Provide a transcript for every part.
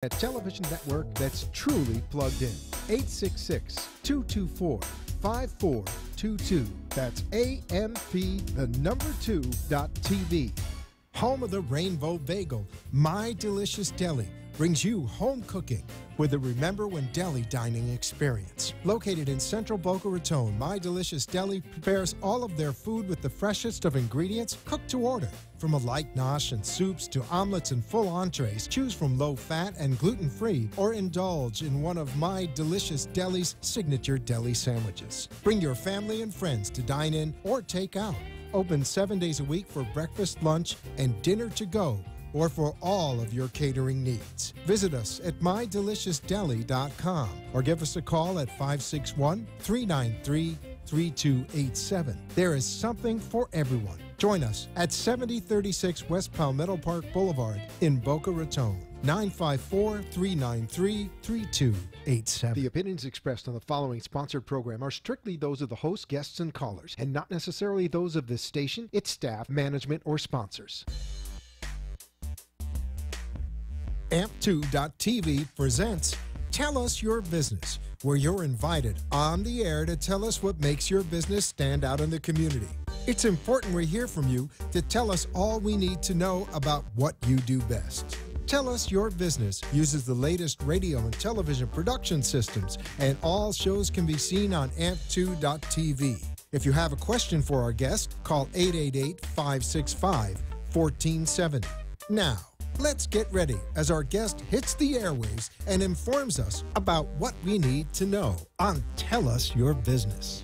A television network that's truly plugged in. 866-224-5422. That's AMP2.TV. Home of the Rainbow Bagel, My Delicious Deli brings you home cooking with a Remember When Deli dining experience. Located in central Boca Raton, My Delicious Deli prepares all of their food with the freshest of ingredients cooked to order. From a light nosh and soups to omelets and full entrees, choose from low-fat and gluten-free or indulge in one of My Delicious Deli's signature deli sandwiches. Bring your family and friends to dine in or take out. Open 7 days a week for breakfast, lunch, and dinner to go, or for all of your catering needs. Visit us at mydeliciousdeli.com or give us a call at 561-393-3287. There is something for everyone. Join us at 7036 West Palmetto Park Boulevard in Boca Raton. 954-393-3287. The opinions expressed on the following sponsored program are strictly those of the host, guests, and callers, and not necessarily those of this station, its staff, management, or sponsors. AMP2.TV presents Tell Us Your Business, where you're invited on the air to tell us what makes your business stand out in the community. It's important we hear from you to tell us all we need to know about what you do best. Tell Us Your Business uses the latest radio and television production systems, and all shows can be seen on AMP2.TV. If you have a question for our guest, call 888-565-1470. Now, let's get ready as our guest hits the airwaves and informs us about what we need to know on Tell Us Your Business.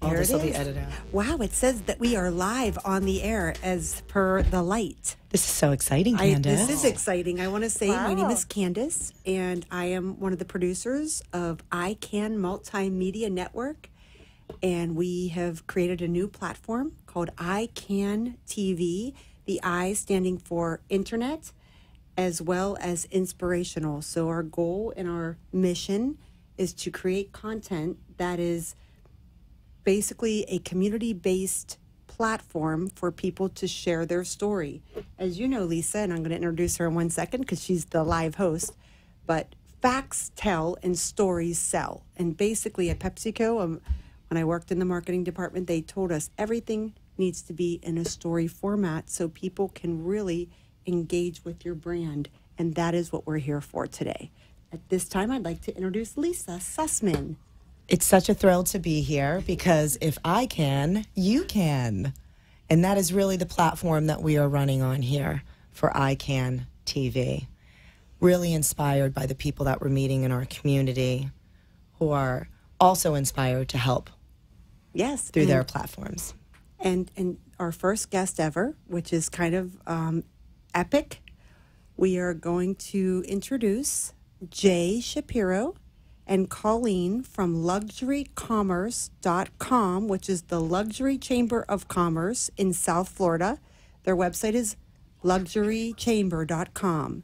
Here This it will is. be edited out. Wow, it says that we are live on the air as per the light. This is so exciting, Candace. This is exciting. I want to say my name Wow. is Candace, and I am one of the producers of ICANN Multimedia Network, and we have created a new platform called ICANTV, the I standing for Internet, as well as inspirational. So our goal and our mission is to create content that is basically a community-based platform for people to share their story. As you know, Lisa, and I'm going to introduce her in 1 second because she's the live host, but facts tell and stories sell. And basically at PepsiCo, when I worked in the marketing department, they told us everything needs to be in a story format so people can really engage with your brand. And that is what we're here for today. At this time, I'd like to introduce Lisa Sussman. It's such a thrill to be here because if I can, you can. And that is really the platform that we are running on here for ICANN TV. Really inspired by the people that we're meeting in our community who are also inspired to help through their platforms. And our first guest ever, which is kind of epic, we are going to introduce Jay Shapiro and Colleen from luxurycommerce.com, which is the Luxury Chamber of Commerce in South Florida. Their website is luxurychamber.com.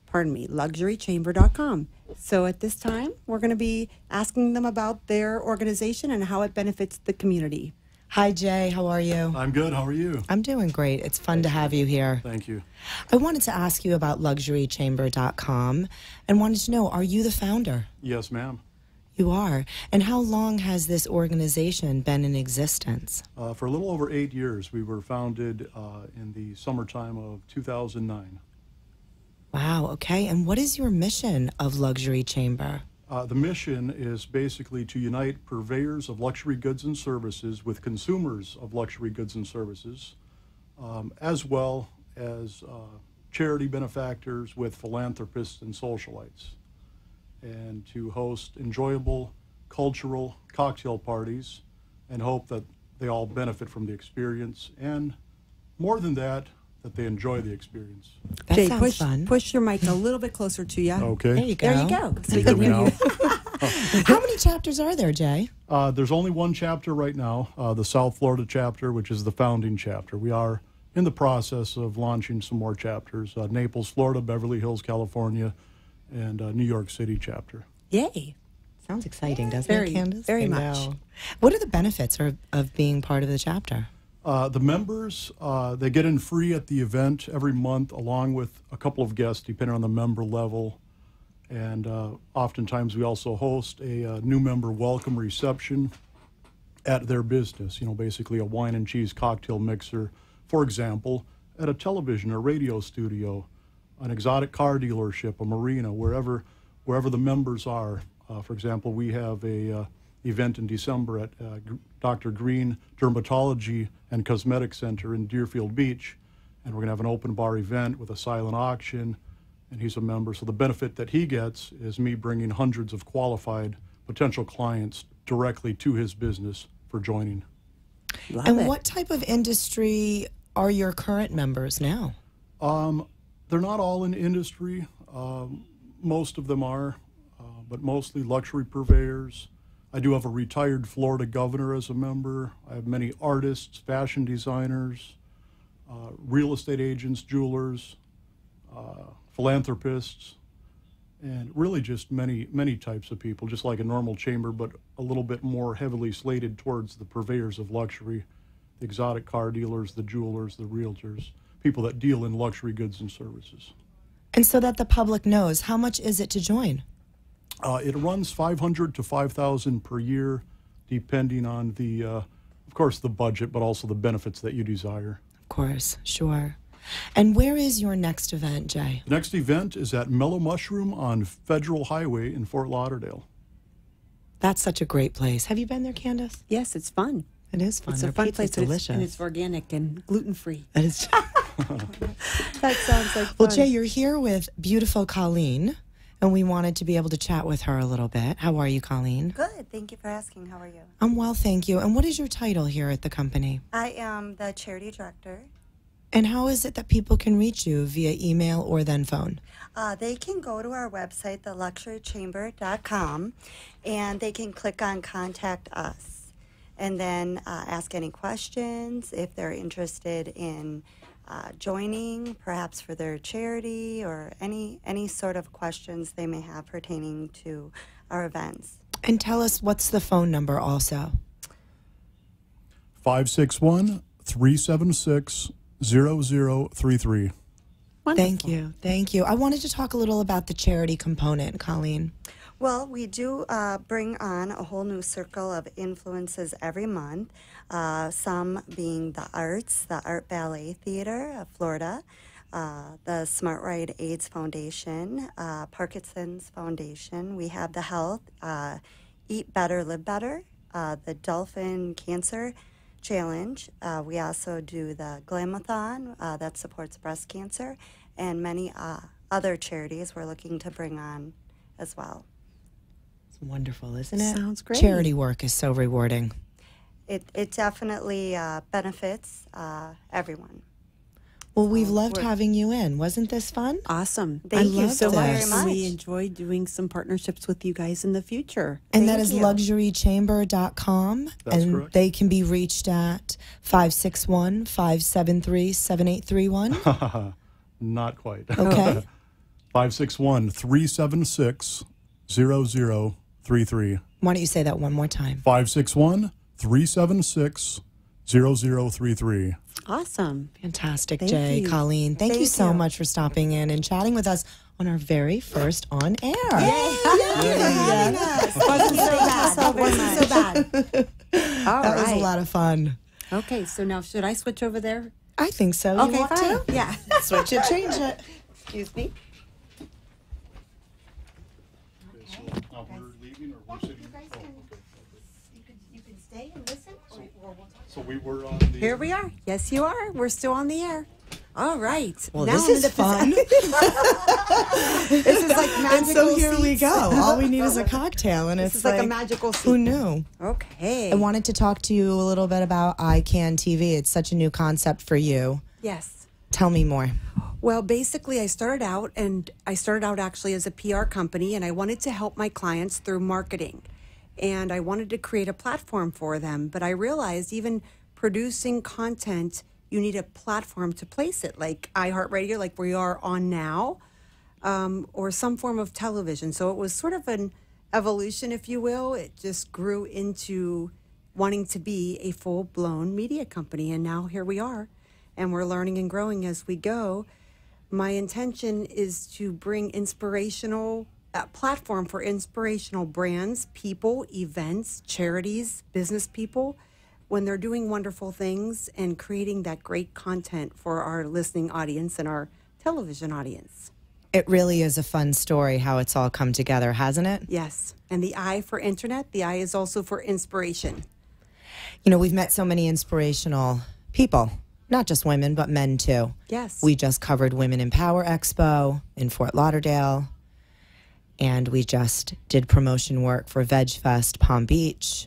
Pardon me, luxurychamber.com. So at this time, we're going to be asking them about their organization and how it benefits the community. Hi, Jay. How are you? I'm good. How are you? I'm doing great. It's fun to have you here. Thank you. I wanted to ask you about luxurychamber.com and wanted to know, are you the founder? Yes, ma'am. You are. And how long has this organization been in existence? For a little over 8 years. We were founded in the summertime of 2009. Wow, okay. And what is your mission of Luxury Chamber? The mission is basically to unite purveyors of luxury goods and services with consumers of luxury goods and services, as well as charity benefactors with philanthropists and socialites, and to host enjoyable cultural cocktail parties and hope that they all benefit from the experience, and more than that, that they enjoy the experience. That Jay, sounds fun. push your mic a little bit closer to you. Okay. There you go. There you go. So Can you hear me now? How many chapters are there, Jay? There's only one chapter right now, the South Florida chapter, which is the founding chapter. We are in the process of launching some more chapters, Naples, Florida, Beverly Hills, California, and New York City chapter. Yay. Sounds exciting, doesn't Very, it, Candace? very I much. know. What are the benefits of being part of the chapter? The members, they get in free at the event every month, along with a couple of guests, depending on the member level. And oftentimes we also host a new member welcome reception at their business, basically a wine and cheese cocktail mixer, for example, at a television or radio studio, an exotic car dealership, a marina, wherever the members are. For example, we have a event in December at Dr. Green Dermatology and Cosmetic Center in Deerfield Beach, and we're going to have an open bar event with a silent auction, and he's a member. So the benefit that he gets is me bringing hundreds of qualified potential clients directly to his business for joining. And what type of industry are your current members now? They're not all in industry. Most of them are, but mostly luxury purveyors. I do have a retired Florida governor as a member. I have many artists, fashion designers, real estate agents, jewelers, philanthropists, and really just many types of people, just like a normal chamber, but a little bit more heavily slated towards the purveyors of luxury, the exotic car dealers, the jewelers, the realtors, people that deal in luxury goods and services. And so that the public knows, how much is it to join? It runs $500 to $5,000 per year, depending on the, of course, the budget, but also the benefits that you desire. Of course, sure. And where is your next event, Jay? The next event is at Mellow Mushroom on Federal Highway in Fort Lauderdale. That's such a great place. Have you been there, Candace? Yes, it's fun. It is fun. It's Their a fun pizza's place, delicious. and it's organic and gluten-free. That is. That sounds like fun. Well, Jay, you're here with beautiful Colleen, and we wanted to be able to chat with her a little bit. How are you, Colleen? Good. Thank you for asking. How are you? I'm well, thank you. And what is your title here at the company? I am the charity director. And how is it that people can reach you via email or then phone? They can go to our website, theluxurychamber.com, and they can click on Contact Us, and then ask any questions if they're interested in joining, perhaps for their charity, or any sort of questions they may have pertaining to our events. And tell us, what's the phone number also? 561-376-0033. Thank you. Thank you. I wanted to talk a little about the charity component, Colleen. Well, we do bring on a whole new circle of influences every month, some being the arts, the Art Ballet Theater of Florida, the Smart Ride AIDS Foundation, Parkinson's Foundation. We have the health, Eat Better, Live Better, the Dolphin Cancer Challenge. We also do the Glamathon that supports breast cancer, and many other charities we're looking to bring on as well. It's wonderful, isn't it? Sounds great. Charity work is so rewarding. It definitely benefits everyone. Well, we've loved having you in. Wasn't this fun? Awesome. Thank you so loved very this. much. We enjoy doing some partnerships with you guys in the future. And that Thank is you. luxurychamber.com. That's and correct. they can be reached at 561-573-7831. Not quite. Okay. 561-376-0033. Why don't you say that one more time? 561-376-0033. Awesome. Fantastic, Thank Jay, you. Colleen. Thank you Thank so you. much for stopping in and chatting with us on our very first on air. Wasn't so bad. Wasn't so bad. All That was a right. lot of fun. Okay, so now should I switch over there? I think so. You Okay, want fine. to? Yeah. Switch it, change it. Excuse me. So now we're leaving or we're sitting? You can stay and listen, or we'll talk. So we were on the... Here we are. Yes, you are. We're still on the air. All right. Well, Now this I'm in is the fun. This is like magical And so here we seats. go. All we need is a cocktail, and This it's is like a magical Who seat. knew? Okay. I wanted to talk to you a little bit about ICANTV. It's such a new concept for you. Yes. Tell me more. Well, basically, I started out actually as a PR company, and I wanted to help my clients through marketing. And I wanted to create a platform for them. But I realized even producing content, you need a platform to place it, like iHeartRadio, like we are on now, or some form of television. So it was sort of an evolution, if you will. It just grew into wanting to be a full-blown media company. And now here we are, and we're learning and growing as we go. My intention is to bring a platform for inspirational brands, people, events, charities, business people, when they're doing wonderful things and creating that great content for our listening audience and our television audience. It really is a fun story how it's all come together, hasn't it? Yes. And the I for internet, the I is also for inspiration. You know, we've met so many inspirational people, not just women, but men too. Yes. We just covered Women in Power Expo in Fort Lauderdale, and we just did promotion work for Veg Fest Palm Beach.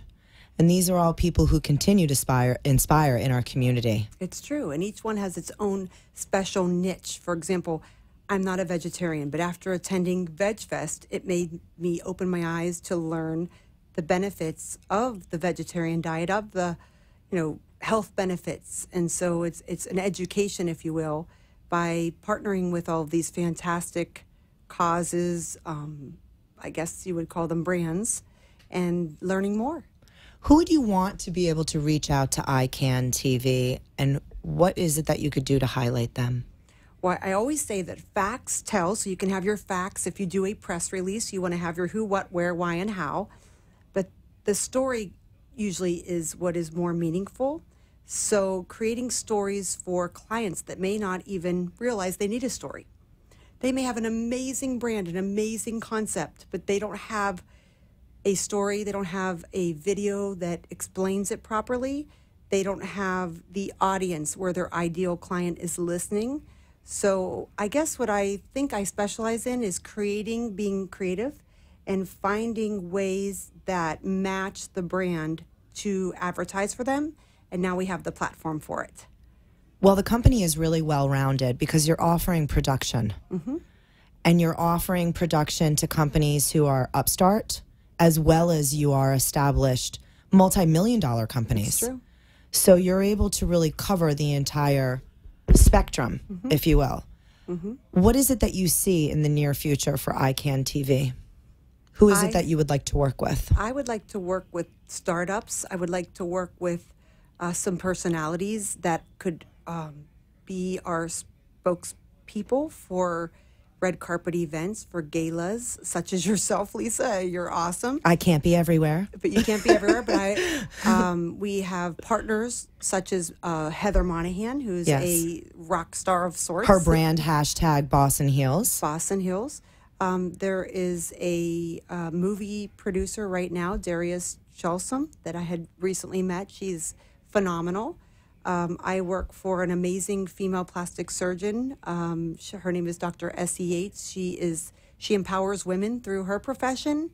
And these are all people who continue to inspire in our community. It's true. And each one has its own special niche. For example, I'm not a vegetarian, but after attending Veg Fest, it made me open my eyes to learn the benefits of the vegetarian diet, of the, health benefits. And so it's an education, if you will, by partnering with all of these fantastic causes, I guess you would call them brands, and learning more. Who would you want to be able to reach out to ICANTV, and what is it that you could do to highlight them? Well, I always say that facts tell, so you can have your facts. If you do a press release, you want to have your who, what, where, why, and how. But the story usually is what is more meaningful. So creating stories for clients that may not even realize they need a story. They may have an amazing brand, an amazing concept, but they don't have a story. They don't have a video that explains it properly. They don't have the audience where their ideal client is listening. So I guess what I think I specialize in is being creative and finding ways that match the brand to advertise for them. And now we have the platform for it. Well, the company is really well-rounded because you're offering production. Mm-hmm. And you're offering production to companies who are upstart, as well as you are established multi-million-dollar companies. That's true. So you're able to really cover the entire spectrum, mm-hmm. if you will. Mm-hmm. What is it that you see in the near future for ICANTV? Who is it that you would like to work with? I would like to work with startups. I would like to work with some personalities that could be our spokespeople for red carpet events, for galas, such as yourself, Lisa. You're awesome. I can't be everywhere. But you can't be everywhere. But we have partners such as Heather Monahan, who's a rock star of sorts. Her brand, hashtag Boss and Heels. Boss and Heels. There is a movie producer right now, Darius Chalsom, that I had recently met. She's phenomenal. I work for an amazing female plastic surgeon. Her name is Dr. S.E. Yates. She empowers women through her profession,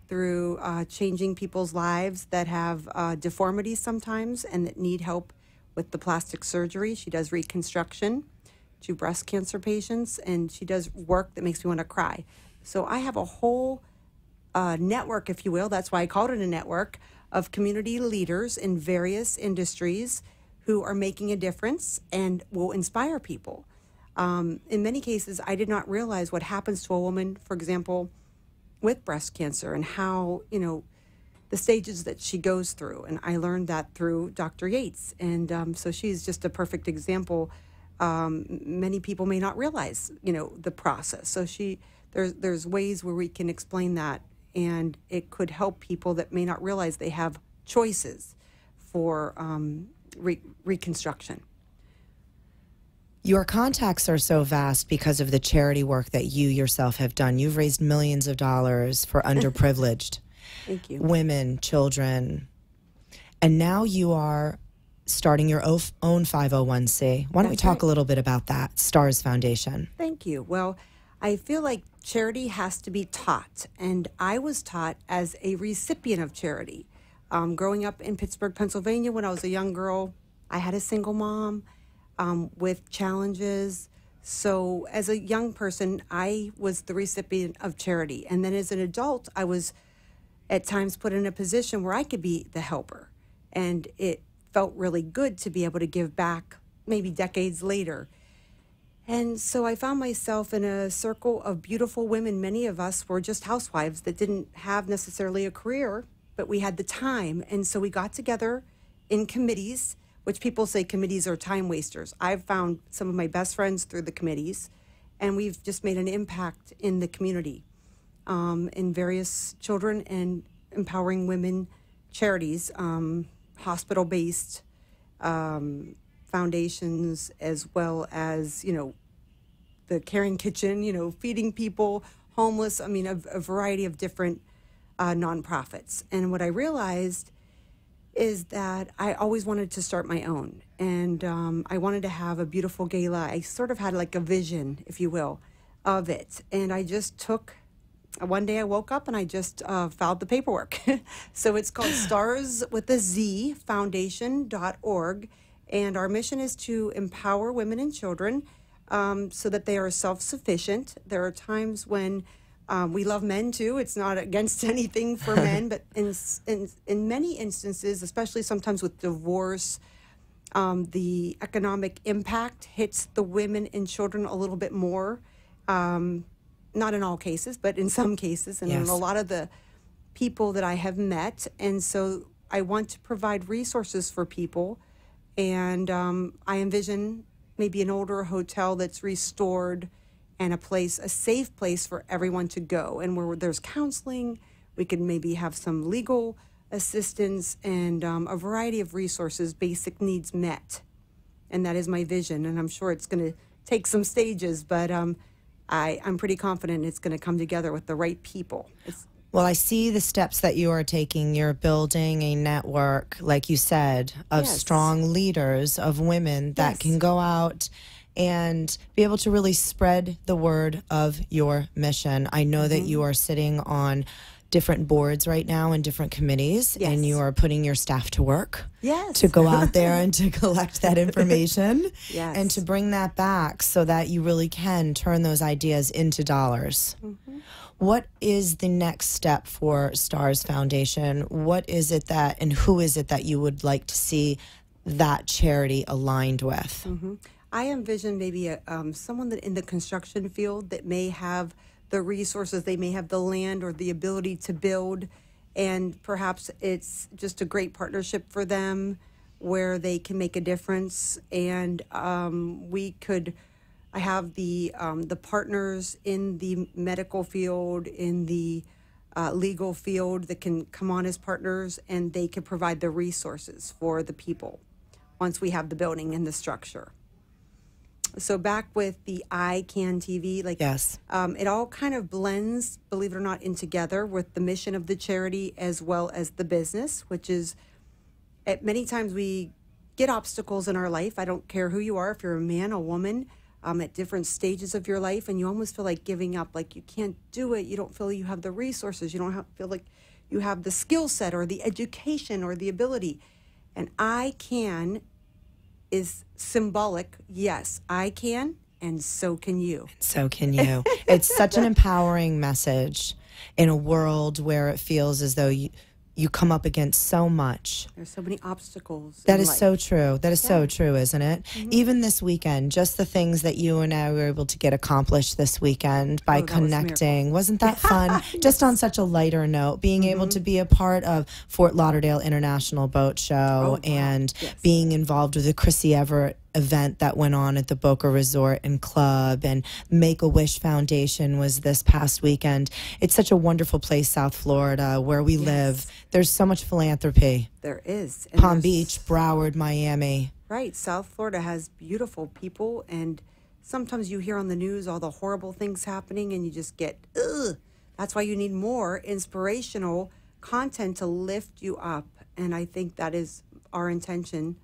through changing people's lives that have deformities sometimes and that need help with the plastic surgery. She does reconstruction to breast cancer patients, and she does work that makes me want to cry. So I have a whole network, if you will. That's why I called it a network of community leaders in various industries who are making a difference and will inspire people. In many cases, I did not realize what happens to a woman, for example, with breast cancer and how, the stages that she goes through. And I learned that through Dr. Yates. And so she's just a perfect example. Many people may not realize, the process. So there's ways where we can explain that, and it could help people that may not realize they have choices for reconstruction. Your contacts are so vast because of the charity work that you yourself have done. You've raised millions of dollars for underprivileged Thank you. Women, children, and now you are starting your own 501c. Why don't we talk a little bit about that, STARS Foundation? Thank you. Well, I feel like charity has to be taught, and I was taught as a recipient of charity. Growing up in Pittsburgh, Pennsylvania, when I was a young girl, I had a single mom with challenges. So as a young person, I was the recipient of charity. And then as an adult, I was at times put in a position where I could be the helper. And it felt really good to be able to give back maybe decades later. And so I found myself in a circle of beautiful women. Many of us were just housewives that didn't have necessarily a career but we had the time. And so we got together in committees, which people say committees are time wasters. I've found some of my best friends through the committees, and we've just made an impact in the community, in various children and empowering women charities, hospital-based foundations, as well as, the Caring Kitchen, feeding people, homeless, a variety of different nonprofits. And what I realized is that I always wanted to start my own. And I wanted to have a beautiful gala. I sort of had like a vision, if you will, of it. And I just took, one day I woke up and I just filed the paperwork. So it's called Stars with a Z Foundation.org. And our mission is to empower women and children so that they are self-sufficient. There are times when we love men too. It's not against anything for men, but in many instances, especially sometimes with divorce, the economic impact hits the women and children a little bit more. Not in all cases, but in some cases, and Yes. in a lot of the people that I have met. And so I want to provide resources for people. And I envision maybe an older hotel that's restored, and a safe place for everyone to go, and where there's counseling. We could maybe have some legal assistance and a variety of resources, basic needs met. And that is my vision, and I'm sure it's going to take some stages, but I'm pretty confident it's going to come together with the right people. Well, I see the steps that you are taking. You're building a network, like you said, of Yes. strong leaders, of women that Yes. can go out and be able to really spread the word of your mission. I know that you are sitting on different boards right now and different committees, Yes. and you are putting your staff to work Yes. to go out there and to collect that information Yes. and to bring that back so that you really can turn those ideas into dollars. What is the next step for Stars Foundation? What is it that, and who is it that you would like to see that charity aligned with? I envision maybe someone that in the construction field that may have the resources, they may have the land or the ability to build, and perhaps it's just a great partnership for them where they can make a difference. And I have the partners in the medical field, in the legal field that can come on as partners, and they can provide the resources for the people once we have the building and the structure. So back with the ICANTV, Yes. it all kind of blends, believe it or not, in together with the mission of the charity as well as the business, which is at many times we get obstacles in our life. I don't care who you are, if you're a man, a woman, at different stages of your life, and you almost feel like giving up, like you can't do it. You don't feel you have the resources. You don't feel like you have the skill set or the education or the ability. And I can is symbolic. Yes, I can, and so can you. So can you. It's such an empowering message in a world where it feels as though you come up against so much. There's so many obstacles. That in is life. so true. That is so true, isn't it? Even this weekend, just the things that you and I were able to get accomplished this weekend by Oh, that was a connecting. Wasn't that fun? Just on such a lighter note, being able to be a part of Fort Lauderdale International Boat Show and being involved with the Chrissy Everett event that went on at the Boca Resort and Club, and Make-A-Wish Foundation was this past weekend. It's such a wonderful place, South Florida, where we live. There's so much philanthropy. There is. And Palm there's- Beach, Broward, Miami. Right. South Florida has beautiful people, and sometimes you hear on the news all the horrible things happening, and you just get, ugh. That's why you need more inspirational content to lift you up, and I think that is our intention.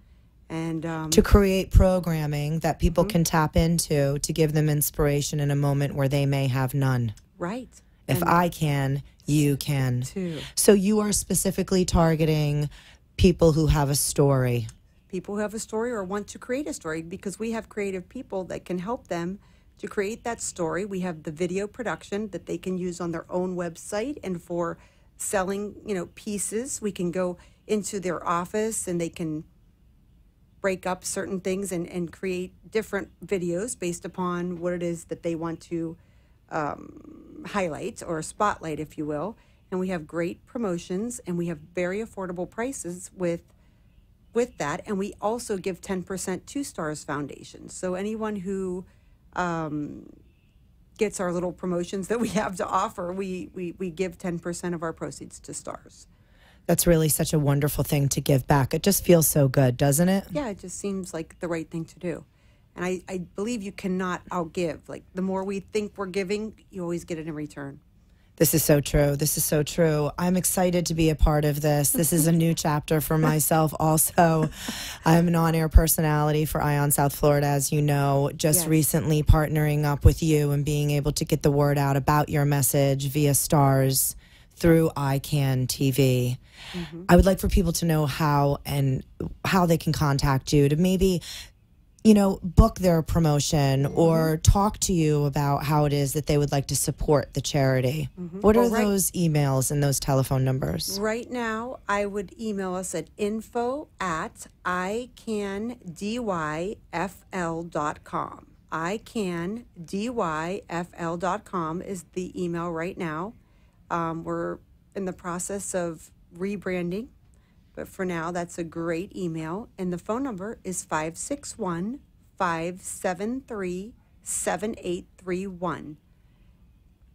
And To create programming that people can tap into to give them inspiration in a moment where they may have none. right. If And I can, you can. too. So you are specifically targeting people who have a story. People who have a story or want to create a story, because we have creative people that can help them to create that story. We have the video production that they can use on their own website, and for selling, pieces, we can go into their office and they can break up certain things and create different videos based upon what it is that they want to highlight or spotlight, if you will. and we have great promotions, and we have very affordable prices with that, and we also give 10% to Stars Foundation. So anyone who gets our little promotions that we have to offer, we give 10% of our proceeds to Stars. That's really such a wonderful thing to give back. It just feels so good, doesn't it? Yeah, it just seems like the right thing to do. And I believe you cannot outgive. Like, the more we think we're giving, you always get it in return. This is so true. This is so true. I'm excited to be a part of this. This is a new chapter for myself also. I'm an on-air personality for ION South Florida, as you know, just recently partnering up with you and being able to get the word out about your message via Stars through ICANTV. I would like for people to know how they can contact you to maybe, you know, book their promotion or talk to you about how it is that they would like to support the charity. What are those emails and those telephone numbers? Right now, I would email us at info@icandyfl.com. icandyfl.com is the email right now. We're in the process of rebranding, but for now, that's a great email. And the phone number is 561-573-7831.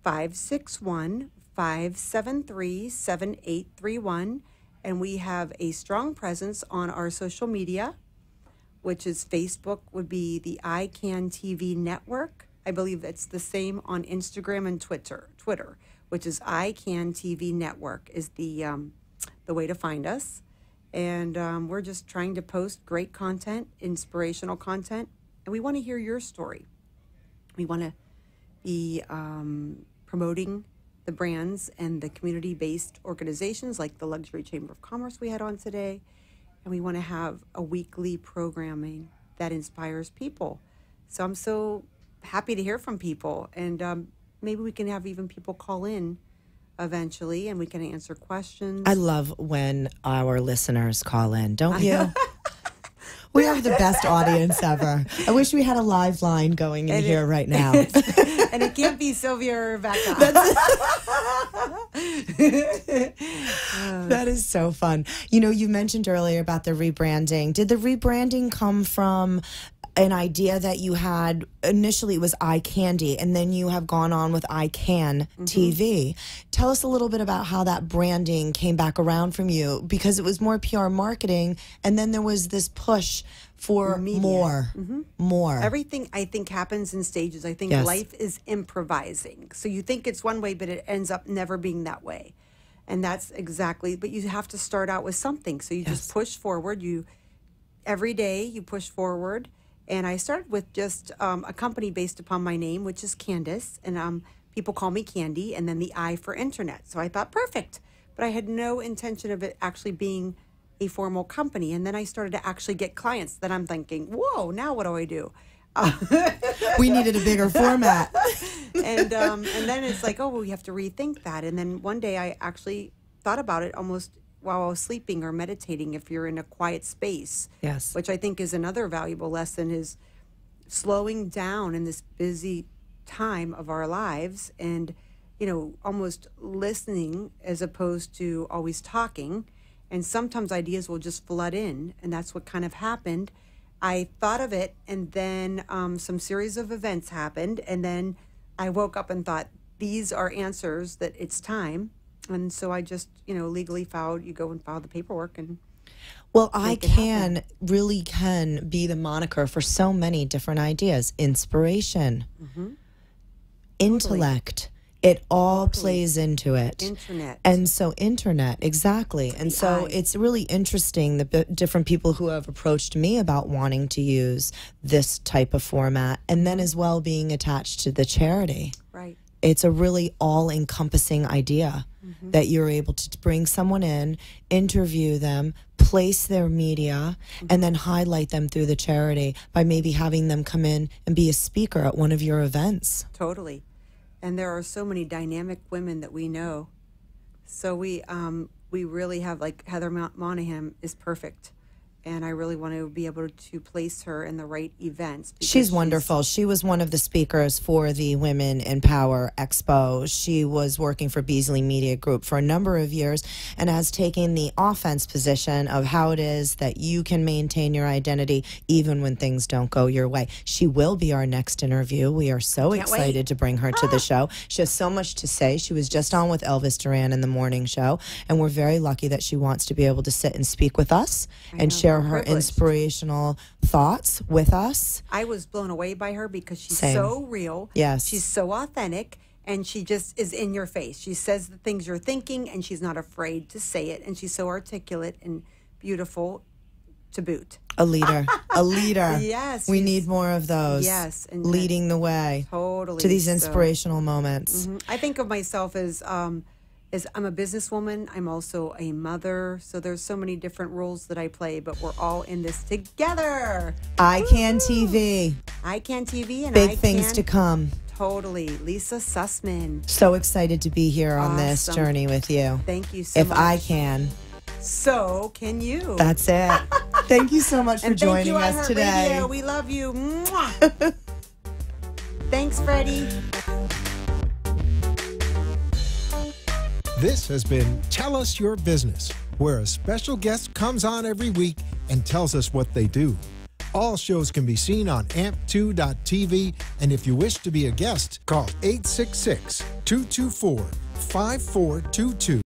561-573-7831. And we have a strong presence on our social media, which is Facebook would be the ICANTV network. I believe it's the same on Instagram and Twitter, which is ICANTV network is the way to find us. And we're just trying to post great content, inspirational content, and we want to hear your story. We want to be promoting the brands and the community-based organizations like the Luxury Chamber of Commerce we had on today, and we want to have a weekly programming that inspires people. So I'm so happy to hear from people, and maybe we can have even people call in eventually, and we can answer questions. I love when our listeners call in, don't you? We have the best audience ever. I wish we had a live line going in here right now. And it can't be Sylvia or Rebecca. That is so fun. You know, you mentioned earlier about the rebranding. Did the rebranding come from an idea that you had initially? It was eye candy, and then you have gone on with ICANTV. Tell us a little bit about how that branding came back around from you, because it was more PR marketing, and then there was this push for more. Everything, I think, happens in stages. I think life is improvising. So you think it's one way, but it ends up never being that way. And that's exactly, but you have to start out with something. So you just push forward. Every day you push forward. And I started with just a company based upon my name, which is Candace, and people call me Candy, and then the I for internet. So I thought, perfect. But I had no intention of it actually being a formal company. And then I started to actually get clients that I'm thinking, whoa, now what do I do? We needed a bigger format. And then it's like, oh, well, we have to rethink that. And then one day I actually thought about it almost while I was sleeping or meditating, if you're in a quiet space. Yes. Which I think is another valuable lesson, is slowing down in this busy time of our lives and, you know, almost listening as opposed to always talking. And sometimes ideas will just flood in, and that's what kind of happened. I thought of it, and then some series of events happened, and then I woke up and thought, these are answers, that it's time. And so I just, you know, legally filed. You go and file the paperwork, and well, ICAN really can be the moniker for so many different ideas. Inspiration, intellect, it all plays into it. Internet. And so internet, exactly. And so it's really interesting, the different people who have approached me about wanting to use this type of format, and then as well being attached to the charity. Right. It's a really all-encompassing idea that you're able to bring someone in, interview them, place their media, and then highlight them through the charity by maybe having them come in and be a speaker at one of your events. Totally. And there are so many dynamic women that we know. So we really have, like, Heather Monahan is perfect. and I really want to be able to place her in the right events. because She's wonderful. She was one of the speakers for the Women in Power Expo. She was working for Beasley Media Group for a number of years and has taken the offense position of how it is that you can maintain your identity even when things don't go your way. She will be our next interview. We are so excited to bring her to the show. She has so much to say. She was just on with Elvis Duran in the morning show, and we're very lucky that she wants to be able to sit and speak with us and share her inspirational thoughts with us. I was blown away by her because she's Same. so real. Yes. She's so authentic, and she just is in your face. She says the things you're thinking, and she's not afraid to say it, and she's so articulate and beautiful to boot. A leader. A leader. Yes. We need more of those. Yes. And Leading the way totally. to these So, inspirational moments. I think of myself as I'm a businesswoman. I'm also a mother. So there's so many different roles that I play, but we're all in this together. ICANTV. ICANTV and Big things to come. Totally. Lisa Sussman. So excited to be here on this Awesome. journey with you. Thank you so If much. I can. So can you. That's it. Thank you so much for and thank joining you, us today. iHeartRadio. We love you. Mwah. Thanks, Freddie. This has been Tell Us Your Business, where a special guest comes on every week and tells us what they do. All shows can be seen on amp2.tv, and if you wish to be a guest, call 866-224-5422.